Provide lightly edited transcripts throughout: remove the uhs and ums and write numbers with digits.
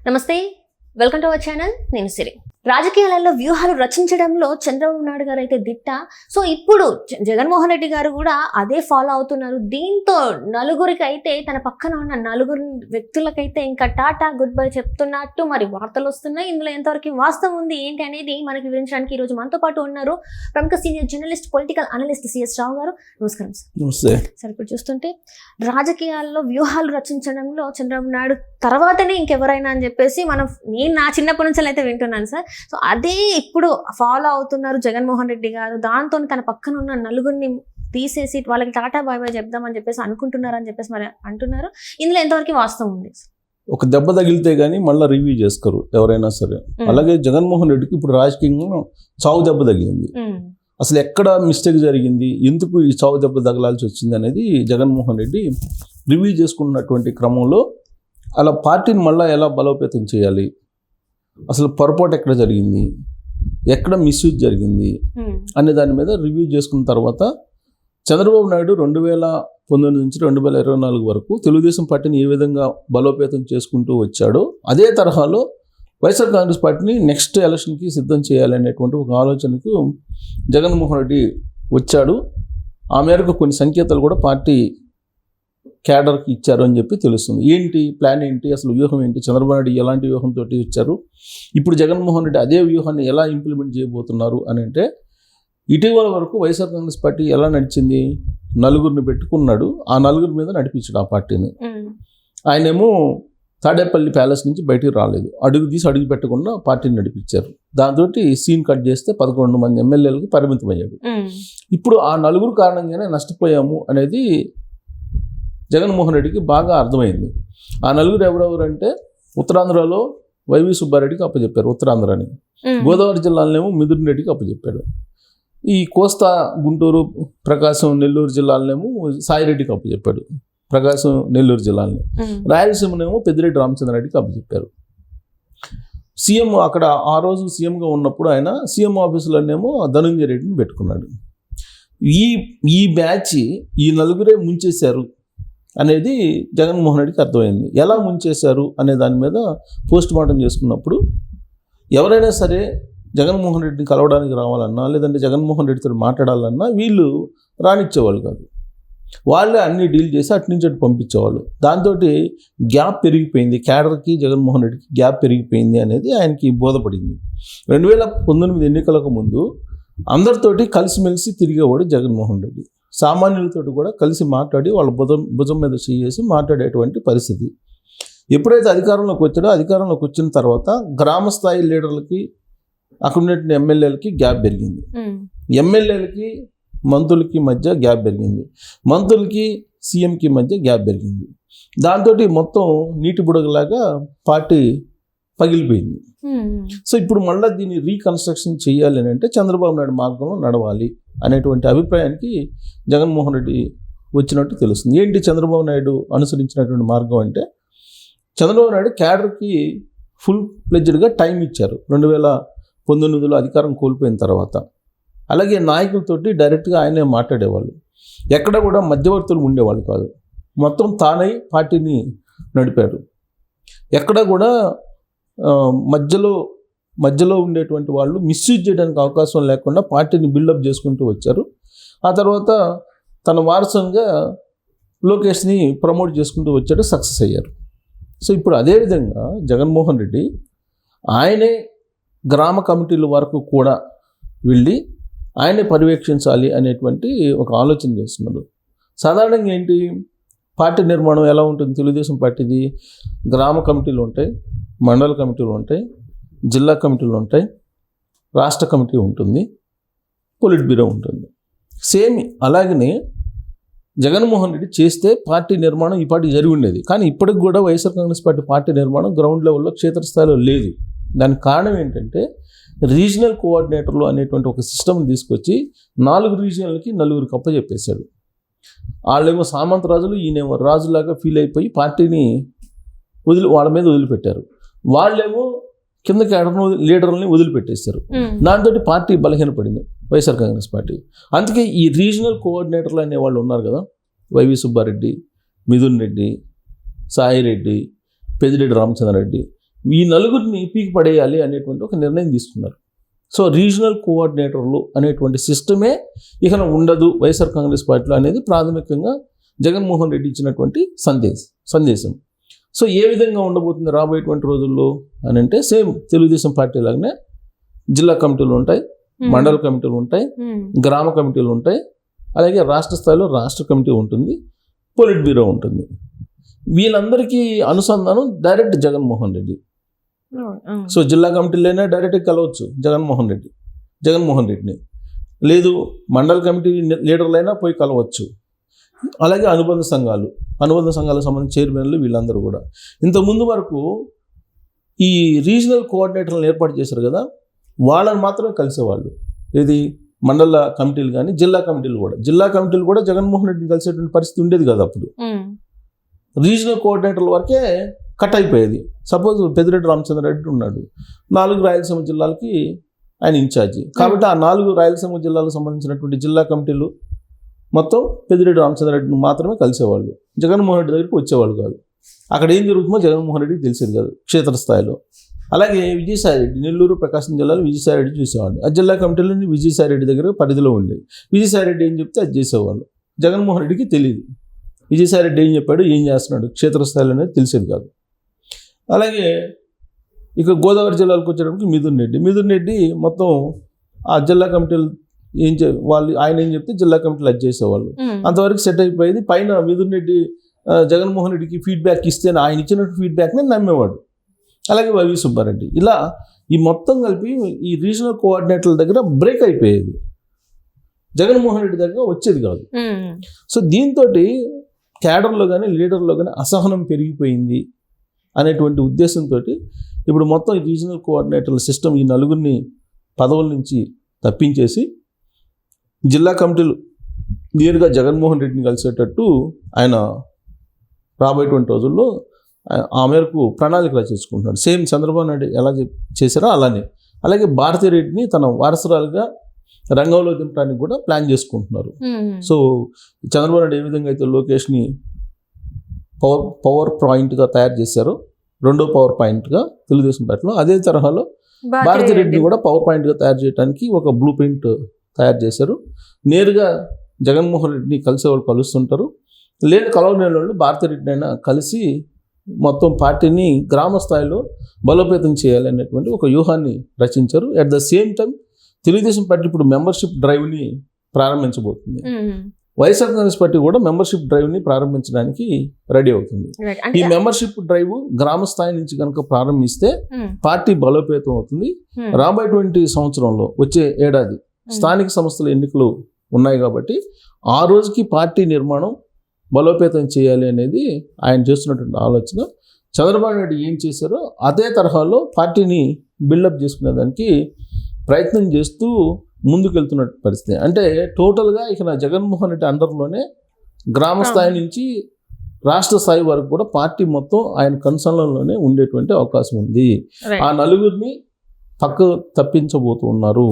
నమస్తే, welcome to our channel. నేను సిరి. రాజకీయాలలో వ్యూహాలు రచించడంలో చంద్రబాబు నాయుడు గారు అయితే దిట్ట. సో ఇప్పుడు జగన్మోహన్ రెడ్డి గారు కూడా అదే ఫాలో అవుతున్నారు. దీంతో నలుగురికి అయితే తన పక్కన ఉన్న నలుగురు వ్యక్తులకైతే ఇంకా టాటా గుడ్ బై చెప్తున్నట్టు మరి వార్తలు వస్తున్నాయి. ఇందులో ఎంతవరకు వాస్తవం ఉంది ఏంటి అనేది మనకి వివరించడానికి ఈ రోజు మనతో పాటు ఉన్నారు ప్రముఖ senior journalist, political analyst CS Rao garu. నమస్కారం సార్. సార్, ఇప్పుడు చూస్తుంటే రాజకీయాల్లో వ్యూహాలు రచించడంలో చంద్రబాబు నాయుడు తర్వాతనే ఇంకెవరైనా అని చెప్పేసి నేను నా చిన్నప్పటి నుంచి అయితే వింటున్నాను సార్. సో అదే ఇప్పుడు ఫాలో అవుతున్నారు జగన్మోహన్ రెడ్డి గారు. దాంతో తన పక్కన ఉన్న నలుగురిని తీసేసి వాళ్ళకి టాటా బాయ్ బాయ్ చెప్దామని చెప్పేసి అనుకుంటున్నారు అని చెప్పేసి మరి అంటున్నారు. ఇందులో ఎంతవరకు వాస్తవం ఉంది? ఒక దెబ్బ తగిలితే గానీ మళ్ళీ రివ్యూ చేసుకోరు ఎవరైనా సరే. అలాగే జగన్మోహన్ రెడ్డికి ఇప్పుడు రాజకీయంగా చావు దెబ్బ తగిలింది. అసలు ఎక్కడ మిస్టేక్ జరిగింది, ఎందుకు ఈ చావు దెబ్బ తగలాల్సి వచ్చింది అనేది జగన్మోహన్ రెడ్డి రివ్యూ చేసుకున్నటువంటి క్రమంలో అలా పార్టీని మళ్ళీ ఎలా బలోపేతం చేయాలి, అసలు పొరపాటు ఎక్కడ జరిగింది, ఎక్కడ మిస్యూజ్ జరిగింది అనే దాని మీద రివ్యూ చేసుకున్న తర్వాత చంద్రబాబు నాయుడు 2019 నుంచి 2024 వరకు తెలుగుదేశం పార్టీని ఏ విధంగా బలోపేతం చేసుకుంటూ వచ్చాడో అదే తరహాలో వైఎస్ఆర్ కాంగ్రెస్ పార్టీని నెక్స్ట్ ఎలక్షన్కి సిద్ధం చేయాలనేటువంటి ఒక ఆలోచనకు జగన్మోహన్ రెడ్డి వచ్చాడు. ఆ మేరకు కొన్ని సంకేతాలు కూడా పార్టీ క్యాడర్కి ఇచ్చారు అని చెప్పి తెలుస్తుంది. ఏంటి ప్లాన్ ఏంటి, అసలు వ్యూహం ఏంటి, చంద్రబాబు నాయుడు ఎలాంటి వ్యూహంతో ఇచ్చారు, ఇప్పుడు జగన్మోహన్ రెడ్డి అదే వ్యూహాన్ని ఎలా ఇంప్లిమెంట్ చేయబోతున్నారు అని అంటే, ఇటీవల వరకు వైఎస్ఆర్ కాంగ్రెస్ పార్టీ ఎలా నడిచింది, నలుగురిని పెట్టుకున్నాడు, ఆ నలుగురి మీద నడిపించాడు ఆ పార్టీని. ఆయనేమో తాడేపల్లి ప్యాలెస్ నుంచి బయటికి రాలేదు, అడుగు తీసి అడుగు పెట్టకుండా పార్టీని నడిపించారు. దాంతో సీన్ కట్ చేస్తే 11 మంది ఎమ్మెల్యేలకు పరిమితమయ్యాడు. ఇప్పుడు ఆ నలుగురు కారణంగానే నష్టపోయాము అనేది జగన్మోహన్ రెడ్డికి బాగా అర్థమైంది. ఆ నలుగురు ఎవరెవరు అంటే, ఉత్తరాంధ్రలో వైవి సుబ్బారెడ్డికి అప్పచెప్పారు ఉత్తరాంధ్రని, గోదావరి జిల్లాలనేమో మిథున్ రెడ్డికి అప్పచెప్పాడు, ఈ కోస్తా గుంటూరు ప్రకాశం నెల్లూరు జిల్లాలనేమో సాయిరెడ్డికి అప్పచెప్పాడు, ప్రకాశం నెల్లూరు జిల్లాలని, రాయలసీమనేమో పెద్దిరెడ్డి రామచంద్రారెడ్డికి అప్పచెప్పారు. సీఎం అక్కడ ఆ రోజు సీఎంగా ఉన్నప్పుడు ఆయన సీఎం ఆఫీసులోనేమో ధనంజయ రెడ్డిని పెట్టుకున్నాడు. ఈ బ్యాచ్ ఈ నలుగురే ముంచేశారు అనేది జగన్మోహన్ రెడ్డికి అర్థమైంది. ఎలా ముంచేశారు అనే దాని మీద పోస్ట్ మార్టం చేసుకున్నప్పుడు ఎవరైనా సరే జగన్మోహన్ రెడ్డిని కలవడానికి రావాలన్నా, లేదంటే జగన్మోహన్ రెడ్డితో మాట్లాడాలన్నా వీళ్ళు రానిచ్చేవాళ్ళు కాదు. వాళ్ళే అన్ని డీల్ చేసి అటు నుంచి అటు పంపించేవాళ్ళు. దాంతో గ్యాప్ పెరిగిపోయింది, క్యాడర్కి జగన్మోహన్ రెడ్డికి గ్యాప్ పెరిగిపోయింది అనేది ఆయనకి బోధపడింది. 2019 ఎన్నికలకు ముందు అందరితోటి కలిసిమెలిసి తిరిగేవాడు జగన్మోహన్ రెడ్డి. సామాన్యులతో కూడా కలిసి మాట్లాడి వాళ్ళ భుజం మీద చేసి మాట్లాడేటువంటి పరిస్థితి. ఎప్పుడైతే అధికారంలోకి వచ్చాడో, అధికారంలోకి వచ్చిన తర్వాత గ్రామ స్థాయి లీడర్లకి, అక్కడ ఉన్నటువంటి ఎమ్మెల్యేలకి గ్యాప్ పెరిగింది, ఎమ్మెల్యేలకి మంత్రులకి మధ్య గ్యాప్ పెరిగింది, మంత్రులకి సీఎంకి మధ్య గ్యాప్ పెరిగింది. దాంతో మొత్తం నీటి బుడగలాగా పార్టీ పగిలిపోయింది. సో ఇప్పుడు మళ్ళీ దీన్ని రీకన్స్ట్రక్షన్ చేయాలి అని అంటే చంద్రబాబు నాయుడు మార్గంలో నడవాలి అనేటువంటి అభిప్రాయానికి జగన్మోహన్ రెడ్డి వచ్చినట్టు తెలుస్తుంది. ఏంటి చంద్రబాబు నాయుడు అనుసరించినటువంటి మార్గం అంటే, చంద్రబాబు నాయుడు క్యాడర్కి ఫుల్ ప్లెడ్జ్డ్గా టైం ఇచ్చారు 2019లో అధికారం కోల్పోయిన తర్వాత. అలాగే నాయకులతోటి డైరెక్ట్గా ఆయనే మాట్లాడేవాళ్ళు, ఎక్కడ కూడా మధ్యవర్తులు ఉండేవాళ్ళు కాదు, మొత్తం తానై పార్టీని నడిపాడు. ఎక్కడ కూడా మధ్యలో ఉండేటువంటి వాళ్ళు మిస్యూజ్ చేయడానికి అవకాశం లేకుండా పార్టీని బిల్డప్ చేసుకుంటూ వచ్చారు. ఆ తర్వాత తన వారసంగా లోకేష్ని ప్రమోట్ చేసుకుంటూ వచ్చాడు, సక్సెస్ అయ్యారు. సో ఇప్పుడు అదేవిధంగా జగన్మోహన్ రెడ్డి ఆయనే గ్రామ కమిటీల వరకు కూడా వెళ్ళి ఆయనే పర్యవేక్షించాలి అనేటువంటి ఒక ఆలోచన చేస్తున్నారు. సాధారణంగా ఏంటి, పార్టీ నిర్మాణం ఎలా ఉంటుంది తెలుగుదేశం పార్టీది, గ్రామ కమిటీలు ఉంటాయి, మండల కమిటీలు ఉంటాయి, జిల్లా కమిటీలు ఉంటాయి, రాష్ట్ర కమిటీ ఉంటుంది, పొలిట్ బ్యూరో ఉంటుంది. సేమ్ అలాగనే జగన్మోహన్ రెడ్డి చేస్తే పార్టీ నిర్మాణం ఈ పార్టీ జరిగి ఉండేది. కానీ ఇప్పటికి కూడా వైఎస్ఆర్ కాంగ్రెస్ పార్టీ నిర్మాణం గ్రౌండ్ లెవెల్లో క్షేత్రస్థాయిలో లేదు. దానికి కారణం ఏంటంటే, రీజనల్ కోఆర్డినేటర్లు అనేటువంటి ఒక సిస్టమ్ తీసుకొచ్చి 4 రీజియన్లకి 4 అప్పచెప్పేశాడు. వాళ్ళేమో సామంతరాజులు, ఈయనేమో రాజులాగా ఫీల్ అయిపోయి పార్టీని వాళ్ళ మీద వదిలిపెట్టారు. వాళ్ళేమో కింద క్యాడర్ను లీడర్లని వదిలిపెట్టేశారు. దాంతో పార్టీ బలహీనపడింది వైఎస్ఆర్ కాంగ్రెస్ పార్టీ. అందుకే ఈ రీజనల్ కోఆర్డినేటర్లు అనే వాళ్ళు ఉన్నారు కదా, వైవి సుబ్బారెడ్డి, మిథున్ రెడ్డి, సాయిరెడ్డి, పెద్దిరెడ్డి రామచంద్రారెడ్డి, ఈ నలుగురిని పీకి పడేయాలి అనేటువంటి ఒక నిర్ణయం తీసుకున్నారు. సో రీజనల్ కోఆర్డినేటర్లు అనేటువంటి సిస్టమే ఇక ఉండదు వైఎస్ఆర్ కాంగ్రెస్ పార్టీలో అనేది ప్రాథమికంగా జగన్మోహన్ రెడ్డి ఇచ్చినటువంటి సందేశం. సో ఏ విధంగా ఉండబోతుంది రాబోయేటువంటి రోజుల్లో అని అంటే సేమ్ తెలుగుదేశం పార్టీ లాగానే జిల్లా కమిటీలు ఉంటాయి, మండల కమిటీలు ఉంటాయి, గ్రామ కమిటీలు ఉంటాయి, అలాగే రాష్ట్ర స్థాయిలో రాష్ట్ర కమిటీ ఉంటుంది, పొలిట్ బ్యూరో ఉంటుంది. వీళ్ళందరికీ అనుసంధానం డైరెక్ట్ జగన్మోహన్ రెడ్డి. సో జిల్లా కమిటీలైనా డైరెక్ట్గా కలవచ్చు జగన్మోహన్ రెడ్డిని, లేదు మండల కమిటీ లీడర్లైనా పోయి కలవచ్చు. అలాగే అనుబంధ సంఘాలకు సంబంధించిన చైర్మన్లు వీళ్ళందరూ కూడా ఇంతకుముందు వరకు ఈ రీజనల్ కోఆర్డినేటర్లను ఏర్పాటు చేశారు కదా, వాళ్ళని మాత్రమే కలిసేవాళ్ళు. ఇది మండల కమిటీలు కానీ జిల్లా కమిటీలు కూడా జగన్మోహన్ రెడ్డిని కలిసేటువంటి పరిస్థితి ఉండేది కదా. అప్పుడు రీజనల్ కోఆర్డినేటర్ల వరకే కట్ అయిపోయేది. సపోజ్ పెద్దిరెడ్డి రామచంద్రారెడ్డి ఉన్నాడు, 4 రాయలసీమ జిల్లాలకి ఆయన ఇన్ఛార్జి కాబట్టి ఆ 4 రాయలసీమ జిల్లాలకు సంబంధించినటువంటి జిల్లా కమిటీలు మొత్తం పెద్దిరెడ్డి రామచంద్రారెడ్డిని మాత్రమే కలిసేవాళ్ళు, జగన్మోహన్ రెడ్డి దగ్గరికి వచ్చేవాళ్ళు కాదు. అక్కడ ఏం జరుగుతుందో జగన్మోహన్ రెడ్డికి తెలిసేది కాదు క్షేత్రస్థాయిలో. అలాగే విజయసాయిరెడ్డి, నెల్లూరు ప్రకాశం జిల్లాలో విజయసాయిరెడ్డి చూసేవాళ్ళు. ఆ జిల్లా కమిటీలన్నీ విజయసాయిరెడ్డి దగ్గర పరిధిలో ఉండేవి. విజయసాయిరెడ్డి ఏం చెప్తే అది చేసేవాళ్ళు. జగన్మోహన్ రెడ్డికి తెలియదు విజయసాయిరెడ్డి ఏం చెప్పాడు, ఏం చేస్తున్నాడు క్షేత్రస్థాయిలో అనేది తెలిసేది కాదు. అలాగే ఇక గోదావరి జిల్లాలకు వచ్చేటప్పటికి మిథున్ రెడ్డి మొత్తం ఆ జిల్లా కమిటీలు ఆయన ఏం చెప్తే జిల్లా కమిటీలు అది చేసేవాళ్ళు. అంతవరకు సెట్ అయిపోయేది. పైన మిథున్ రెడ్డి జగన్మోహన్ రెడ్డికి ఫీడ్బ్యాక్ ఇస్తే ఆయన ఇచ్చినట్టు ఫీడ్బ్యాక్ని నమ్మేవాడు. అలాగే వైవి సుబ్బారెడ్డి, ఇలా ఈ మొత్తం కలిపి ఈ రీజనల్ కోఆర్డినేటర్ల దగ్గర బ్రేక్ అయిపోయేది, జగన్మోహన్ రెడ్డి దగ్గర వచ్చేది కాదు. సో దీంతో క్యాడర్లో కానీ లీడర్లో కానీ అసహనం పెరిగిపోయింది అనేటువంటి ఉద్దేశంతో ఇప్పుడు మొత్తం ఈ రీజనల్ కోఆర్డినేటర్ల సిస్టమ్ ఈ నలుగురిని పదవుల నుంచి తప్పించేసి జిల్లా కమిటీలు నేరుగా జగన్మోహన్ రెడ్డిని కలిసేటట్టు ఆయన రాబోయేటువంటి రోజుల్లో ఆ మేరకు ప్రణాళిక రచించుకుంటున్నాడు. సేమ్ చంద్రబాబు నాయుడు ఎలా చేశారో అలానే. అలాగే భారతీ రెడ్డిని తన వారసురాలుగా రంగంలో దింపడానికి కూడా ప్లాన్ చేసుకుంటున్నారు. సో చంద్రబాబు నాయుడు ఏ విధంగా అయితే లోకేష్ని పవర్ పాయింట్గా తయారు చేశారో, రెండో పవర్ పాయింట్గా తెలుగుదేశం పార్టీలో, అదే తరహాలో భారతీ రెడ్డిని కూడా పవర్ పాయింట్గా తయారు చేయడానికి ఒక బ్లూ ప్రింట్ తయారు చేశారు. నేరుగా జగన్మోహన్ రెడ్డిని కలిసే వాళ్ళు కలుస్తుంటారు, లేదు కలవలేని వాళ్ళు భారతీ రెడ్డిని అయినా కలిసి మొత్తం పార్టీని గ్రామ స్థాయిలో బలోపేతం చేయాలనేటువంటి ఒక వ్యూహాన్ని రచించారు. At the same time Telugu Desam party ఇప్పుడు మెంబర్షిప్ డ్రైవ్ని ప్రారంభించబోతుంది. వైఎస్ఆర్ కాంగ్రెస్ పార్టీ కూడా మెంబర్షిప్ డ్రైవ్ని ప్రారంభించడానికి రెడీ అవుతుంది. ఈ మెంబర్షిప్ డ్రైవ్ గ్రామ స్థాయి నుంచి కనుక ప్రారంభిస్తే పార్టీ బలోపేతం అవుతుంది. రాబోయేటువంటి సంవత్సరంలో వచ్చే ఏడాది స్థానిక సంస్థల ఎన్నికలు ఉన్నాయి కాబట్టి ఆ రోజుకి పార్టీ నిర్మాణం బలోపేతం చేయాలి అనేది ఆయన చేస్తున్నటువంటి ఆలోచన. చంద్రబాబు నాయుడు ఏం చేశారో అదే తరహాలో పార్టీని బిల్డప్ చేసుకునేదానికి ప్రయత్నం చేస్తూ ముందుకెళ్తున్న పరిస్థితి. అంటే టోటల్గా ఇక జగన్మోహన్ రెడ్డి అండర్లోనే గ్రామ స్థాయి నుంచి రాష్ట్ర స్థాయి వరకు కూడా పార్టీ మొత్తం ఆయన కన్సర్న్లోనే ఉండేటువంటి అవకాశం ఉంది. ఆ నలుగురిని పక్క తప్పించబోతున్నారు.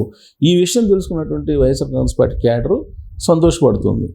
ఈ విషయం తెలుసుకున్నటువంటి వైఎస్ఆర్ కాంగ్రెస్ పార్టీ క్యాడర్ సంతోషపడుతుంది.